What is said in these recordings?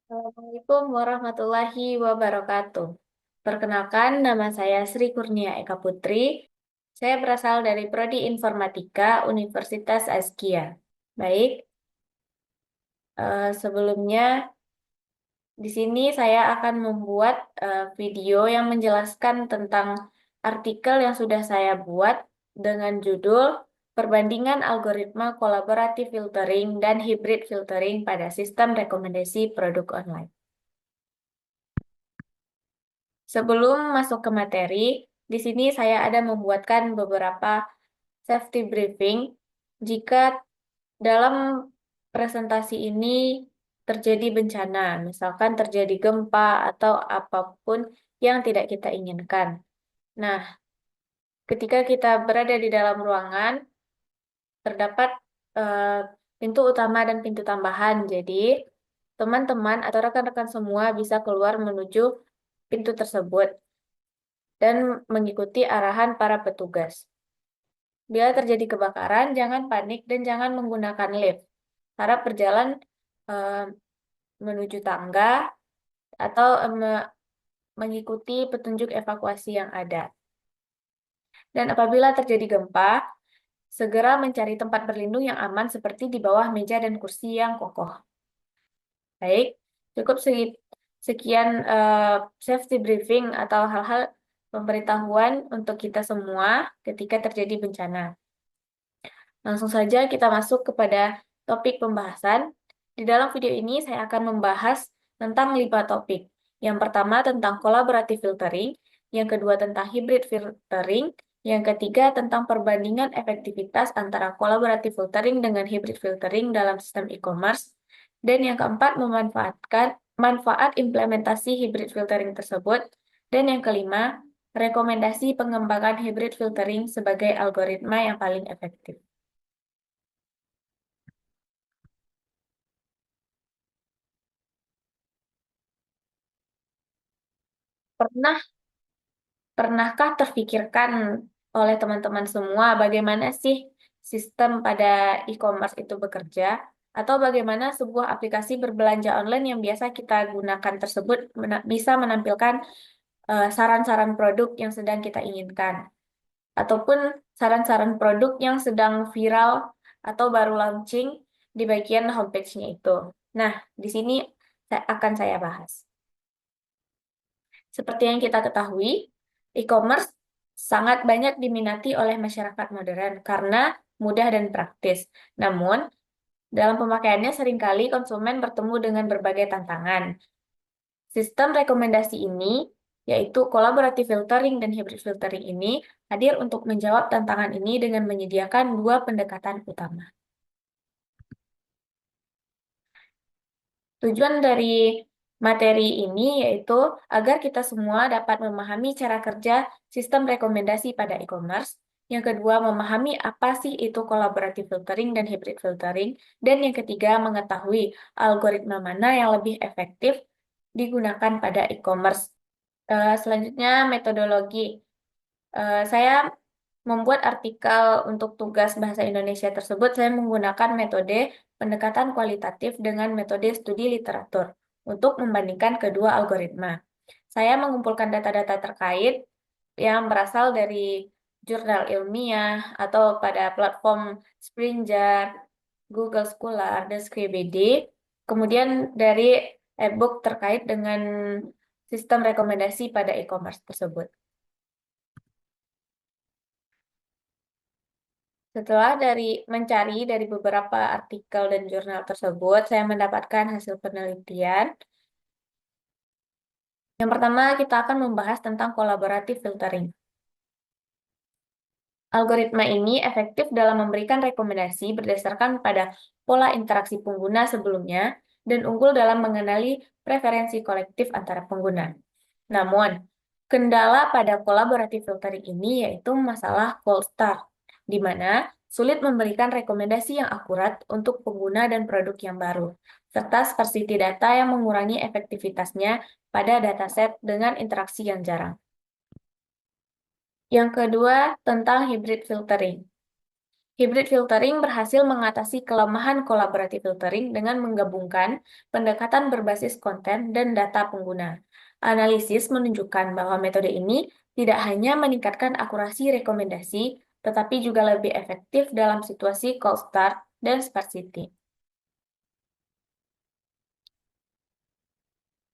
Assalamualaikum warahmatullahi wabarakatuh. Perkenalkan, nama saya Sri Kurnia Eka Putri. Saya berasal dari Prodi Informatika Universitas Azkia. Baik, sebelumnya di sini saya akan membuat video yang menjelaskan tentang artikel yang sudah saya buat dengan judul Perbandingan Algoritma Kolaboratif Filtering dan Hybrid Filtering pada Sistem Rekomendasi Produk Online. Sebelum masuk ke materi, di sini saya ada membuatkan beberapa safety briefing jika dalam presentasi ini terjadi bencana, misalkan terjadi gempa atau apapun yang tidak kita inginkan. Nah, ketika kita berada di dalam ruangan, terdapat eh, pintu utama dan pintu tambahan. Jadi, teman-teman atau rekan-rekan semua bisa keluar menuju pintu tersebut dan mengikuti arahan para petugas. Bila terjadi kebakaran, jangan panik dan jangan menggunakan lift. Harap berjalan eh, menuju tangga atau mengikuti petunjuk evakuasi yang ada. Dan apabila terjadi gempa, segera mencari tempat berlindung yang aman seperti di bawah meja dan kursi yang kokoh. Baik, cukup sekian safety briefing atau hal-hal pemberitahuan untuk kita semua ketika terjadi bencana. Langsung saja kita masuk kepada topik pembahasan. Di dalam video ini saya akan membahas tentang 5 topik. Yang pertama tentang collaborative filtering, yang kedua tentang hybrid filtering, yang ketiga tentang perbandingan efektivitas antara collaborative filtering dengan hybrid filtering dalam sistem e-commerce, dan yang keempat memanfaatkan manfaat implementasi hybrid filtering tersebut, dan yang kelima rekomendasi pengembangan hybrid filtering sebagai algoritma yang paling efektif. Pernah, pernahkah terfikirkan oleh teman-teman semua bagaimana sih sistem pada e-commerce itu bekerja? Atau bagaimana sebuah aplikasi berbelanja online yang biasa kita gunakan tersebut bisa menampilkan saran-saran produk yang sedang kita inginkan? Ataupun saran-saran produk yang sedang viral atau baru launching di bagian homepage-nya itu. Nah, di sini akan saya bahas. Seperti yang kita ketahui, e-commerce sangat banyak diminati oleh masyarakat modern karena mudah dan praktis. Namun, dalam pemakaiannya seringkali konsumen bertemu dengan berbagai tantangan. Sistem rekomendasi ini, yaitu collaborative filtering dan hybrid filtering ini, hadir untuk menjawab tantangan ini dengan menyediakan dua pendekatan utama. Tujuan dari materi ini yaitu agar kita semua dapat memahami cara kerja sistem rekomendasi pada e-commerce. Yang kedua, memahami apa sih itu collaborative filtering dan hybrid filtering. Dan yang ketiga, mengetahui algoritma mana yang lebih efektif digunakan pada e-commerce. Selanjutnya, metodologi. Saya membuat artikel untuk tugas bahasa Indonesia tersebut, saya menggunakan metode pendekatan kualitatif dengan metode studi literatur untuk membandingkan kedua algoritma. Saya mengumpulkan data-data terkait yang berasal dari jurnal ilmiah atau pada platform Springer, Google Scholar, dan Scribd. Kemudian dari e-book terkait dengan sistem rekomendasi pada e-commerce tersebut. Setelah mencari dari beberapa artikel dan jurnal tersebut, saya mendapatkan hasil penelitian. Yang pertama, kita akan membahas tentang collaborative filtering. Algoritma ini efektif dalam memberikan rekomendasi berdasarkan pada pola interaksi pengguna sebelumnya dan unggul dalam mengenali preferensi kolektif antara pengguna. Namun, kendala pada collaborative filtering ini yaitu masalah cold start, di mana sulit memberikan rekomendasi yang akurat untuk pengguna dan produk yang baru, serta sparsity data yang mengurangi efektivitasnya pada dataset dengan interaksi yang jarang. Yang kedua, tentang hybrid filtering. Hybrid filtering berhasil mengatasi kelemahan collaborative filtering dengan menggabungkan pendekatan berbasis konten dan data pengguna. Analisis menunjukkan bahwa metode ini tidak hanya meningkatkan akurasi rekomendasi, tetapi juga lebih efektif dalam situasi cold start dan sparsity.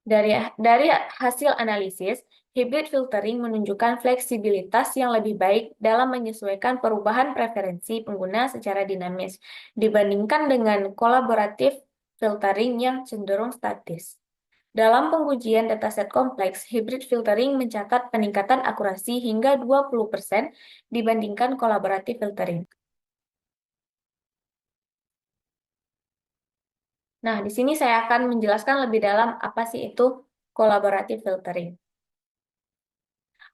Dari hasil analisis, hybrid filtering menunjukkan fleksibilitas yang lebih baik dalam menyesuaikan perubahan preferensi pengguna secara dinamis dibandingkan dengan kolaboratif filtering yang cenderung statis. Dalam pengujian dataset kompleks, hybrid filtering mencatat peningkatan akurasi hingga 20% dibandingkan kolaboratif filtering. Nah, di sini saya akan menjelaskan lebih dalam apa sih itu kolaboratif filtering.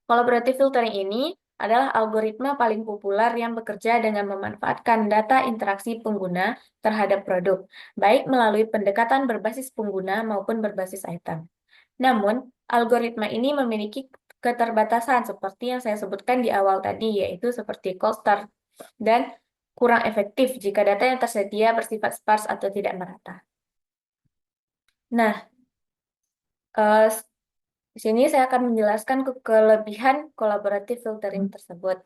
Collaborative filtering ini adalah algoritma paling populer yang bekerja dengan memanfaatkan data interaksi pengguna terhadap produk, baik melalui pendekatan berbasis pengguna maupun berbasis item. Namun, algoritma ini memiliki keterbatasan seperti yang saya sebutkan di awal tadi, yaitu seperti cold start dan kurang efektif jika data yang tersedia bersifat sparse atau tidak merata. Nah, di sini saya akan menjelaskan kelebihan collaborative filtering tersebut.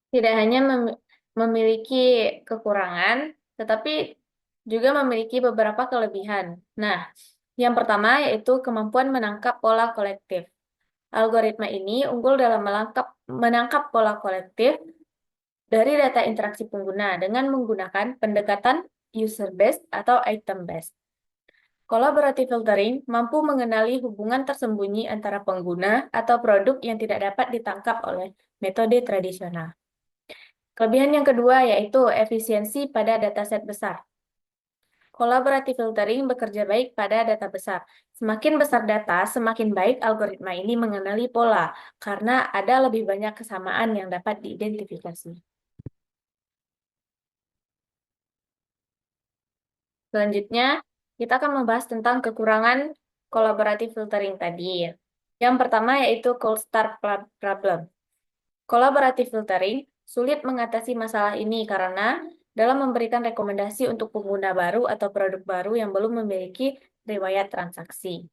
Tidak hanya memiliki kekurangan, tetapi juga memiliki beberapa kelebihan. Nah, yang pertama yaitu kemampuan menangkap pola kolektif. Algoritma ini unggul dalam menangkap pola kolektif dari data interaksi pengguna dengan menggunakan pendekatan user-based atau item-based. Collaborative filtering mampu mengenali hubungan tersembunyi antara pengguna atau produk yang tidak dapat ditangkap oleh metode tradisional. Kelebihan yang kedua yaitu efisiensi pada dataset besar. Collaborative filtering bekerja baik pada data besar. Semakin besar data, semakin baik algoritma ini mengenali pola, karena ada lebih banyak kesamaan yang dapat diidentifikasi. Selanjutnya, kita akan membahas tentang kekurangan collaborative filtering tadi. Yang pertama yaitu cold start problem. Collaborative filtering sulit mengatasi masalah ini karena dalam memberikan rekomendasi untuk pengguna baru atau produk baru yang belum memiliki riwayat transaksi.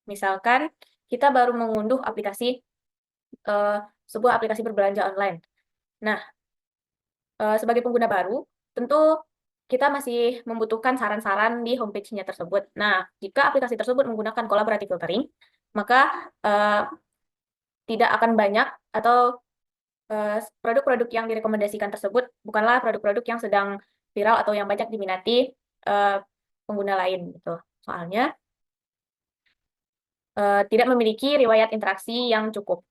Misalkan kita baru mengunduh eh, sebuah aplikasi berbelanja online. Nah, sebagai pengguna baru, tentu kita masih membutuhkan saran-saran di homepage-nya tersebut. Nah, jika aplikasi tersebut menggunakan collaborative filtering, maka eh, tidak akan banyak atau produk-produk yang direkomendasikan tersebut bukanlah produk-produk yang sedang viral atau yang banyak diminati eh, pengguna lain gitu. Soalnya tidak memiliki riwayat interaksi yang cukup.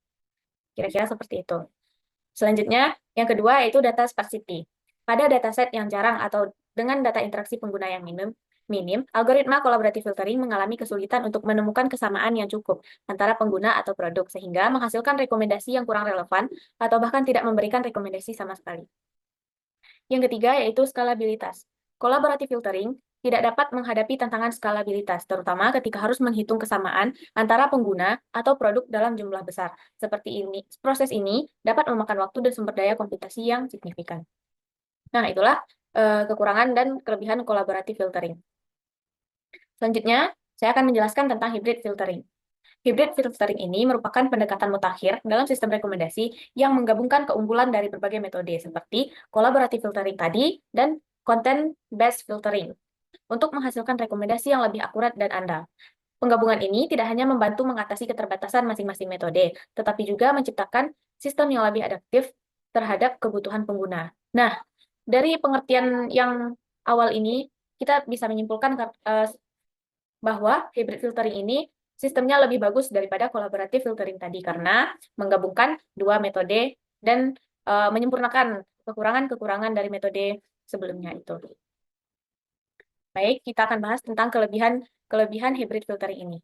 Kira-kira seperti itu. Selanjutnya, yang kedua yaitu data sparsity. Pada dataset yang jarang atau dengan data interaksi pengguna yang minim, algoritma collaborative filtering mengalami kesulitan untuk menemukan kesamaan yang cukup antara pengguna atau produk, sehingga menghasilkan rekomendasi yang kurang relevan atau bahkan tidak memberikan rekomendasi sama sekali. Yang ketiga yaitu skalabilitas. Collaborative filtering tidak dapat menghadapi tantangan skalabilitas, terutama ketika harus menghitung kesamaan antara pengguna atau produk dalam jumlah besar. Seperti ini, proses ini dapat memakan waktu dan sumber daya komputasi yang signifikan. Nah, itulah kekurangan dan kelebihan collaborative filtering. Selanjutnya, saya akan menjelaskan tentang hybrid filtering. Hybrid filtering ini merupakan pendekatan mutakhir dalam sistem rekomendasi yang menggabungkan keunggulan dari berbagai metode seperti collaborative filtering tadi dan content-based filtering untuk menghasilkan rekomendasi yang lebih akurat dan andal. Penggabungan ini tidak hanya membantu mengatasi keterbatasan masing-masing metode, tetapi juga menciptakan sistem yang lebih adaptif terhadap kebutuhan pengguna. Nah, dari pengertian yang awal ini, kita bisa menyimpulkan bahwa hybrid filtering ini sistemnya lebih bagus daripada collaborative filtering tadi karena menggabungkan dua metode dan menyempurnakan kekurangan-kekurangan dari metode sebelumnya itu. Baik, kita akan bahas tentang kelebihan hybrid filtering ini.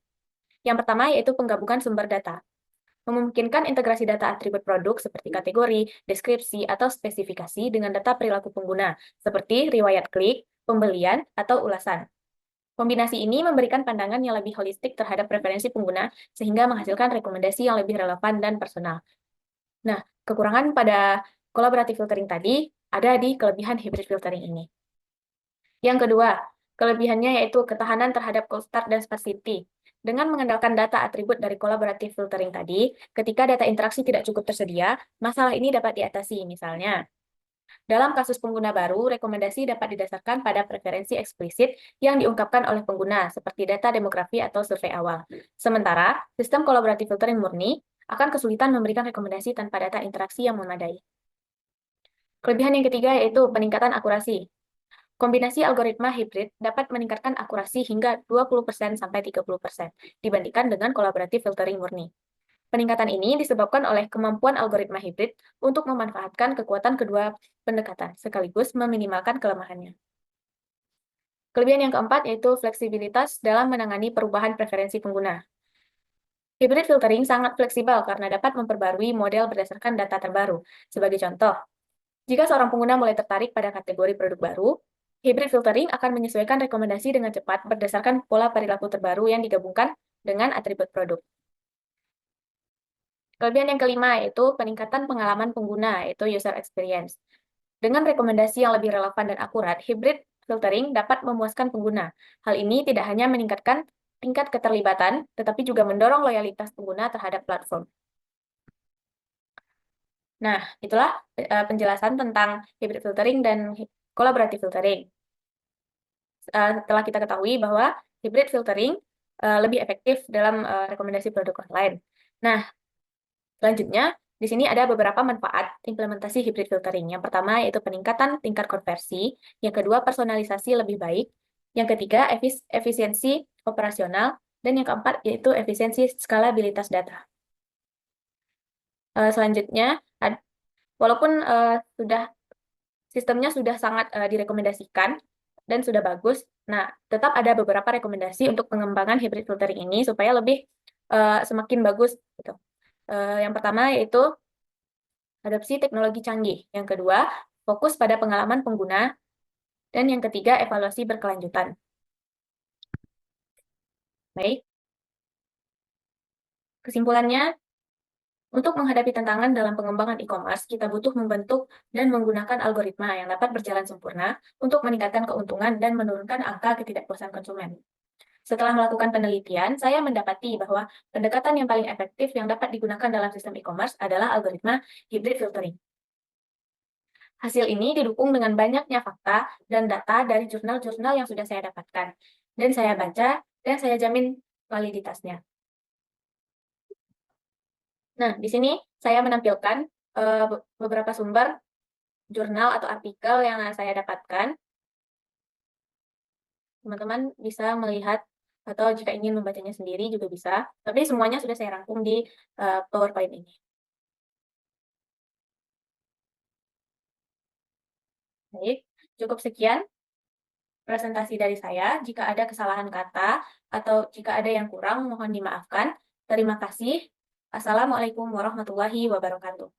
Yang pertama yaitu penggabungan sumber data. Memungkinkan integrasi data atribut produk seperti kategori, deskripsi, atau spesifikasi dengan data perilaku pengguna, seperti riwayat klik, pembelian, atau ulasan. Kombinasi ini memberikan pandangan yang lebih holistik terhadap preferensi pengguna, sehingga menghasilkan rekomendasi yang lebih relevan dan personal. Nah, kekurangan pada collaborative filtering tadi ada di kelebihan hybrid filtering ini. Yang kedua, kelebihannya yaitu ketahanan terhadap cold start dan sparsity. Dengan mengandalkan data atribut dari collaborative filtering tadi, ketika data interaksi tidak cukup tersedia, masalah ini dapat diatasi. Misalnya, dalam kasus pengguna baru, rekomendasi dapat didasarkan pada preferensi eksplisit yang diungkapkan oleh pengguna, seperti data demografi atau survei awal. Sementara, sistem collaborative filtering murni akan kesulitan memberikan rekomendasi tanpa data interaksi yang memadai. Kelebihan yang ketiga yaitu peningkatan akurasi. Kombinasi algoritma hibrid dapat meningkatkan akurasi hingga 20% sampai 30% dibandingkan dengan collaborative filtering murni. Peningkatan ini disebabkan oleh kemampuan algoritma hibrid untuk memanfaatkan kekuatan kedua pendekatan, sekaligus meminimalkan kelemahannya. Kelebihan yang keempat yaitu fleksibilitas dalam menangani perubahan preferensi pengguna. Hybrid filtering sangat fleksibel karena dapat memperbarui model berdasarkan data terbaru. Sebagai contoh, jika seorang pengguna mulai tertarik pada kategori produk baru, hybrid filtering akan menyesuaikan rekomendasi dengan cepat berdasarkan pola perilaku terbaru yang digabungkan dengan atribut produk. Kelebihan yang kelima yaitu peningkatan pengalaman pengguna, yaitu user experience. Dengan rekomendasi yang lebih relevan dan akurat, hybrid filtering dapat memuaskan pengguna. Hal ini tidak hanya meningkatkan tingkat keterlibatan, tetapi juga mendorong loyalitas pengguna terhadap platform. Nah, itulah penjelasan tentang hybrid filtering dan collaborative filtering. Setelah kita ketahui bahwa hybrid filtering lebih efektif dalam rekomendasi produk online. Nah, selanjutnya, di sini ada beberapa manfaat implementasi hybrid filtering. Yang pertama yaitu peningkatan tingkat konversi, yang kedua personalisasi lebih baik, yang ketiga efisiensi operasional, dan yang keempat yaitu efisiensi skalabilitas data. Selanjutnya, walaupun sistemnya sudah sangat direkomendasikan dan sudah bagus, nah tetap ada beberapa rekomendasi untuk pengembangan hybrid filtering ini supaya lebih semakin bagus gitu. Yang pertama yaitu adopsi teknologi canggih. Yang kedua, fokus pada pengalaman pengguna. Dan yang ketiga, evaluasi berkelanjutan. Baik, kesimpulannya, untuk menghadapi tantangan dalam pengembangan e-commerce, kita butuh membentuk dan menggunakan algoritma yang dapat berjalan sempurna untuk meningkatkan keuntungan dan menurunkan angka ketidakpuasan konsumen. Setelah melakukan penelitian, saya mendapati bahwa pendekatan yang paling efektif yang dapat digunakan dalam sistem e-commerce adalah algoritma hybrid filtering. Hasil ini didukung dengan banyaknya fakta dan data dari jurnal-jurnal yang sudah saya dapatkan, dan saya baca, dan saya jamin validitasnya. Nah, di sini saya menampilkan beberapa sumber jurnal atau artikel yang saya dapatkan. Teman-teman bisa melihat atau jika ingin membacanya sendiri juga bisa, tapi semuanya sudah saya rangkum di PowerPoint ini. Baik, cukup sekian presentasi dari saya. Jika ada kesalahan kata atau jika ada yang kurang, mohon dimaafkan. Terima kasih. Assalamualaikum warahmatullahi wabarakatuh.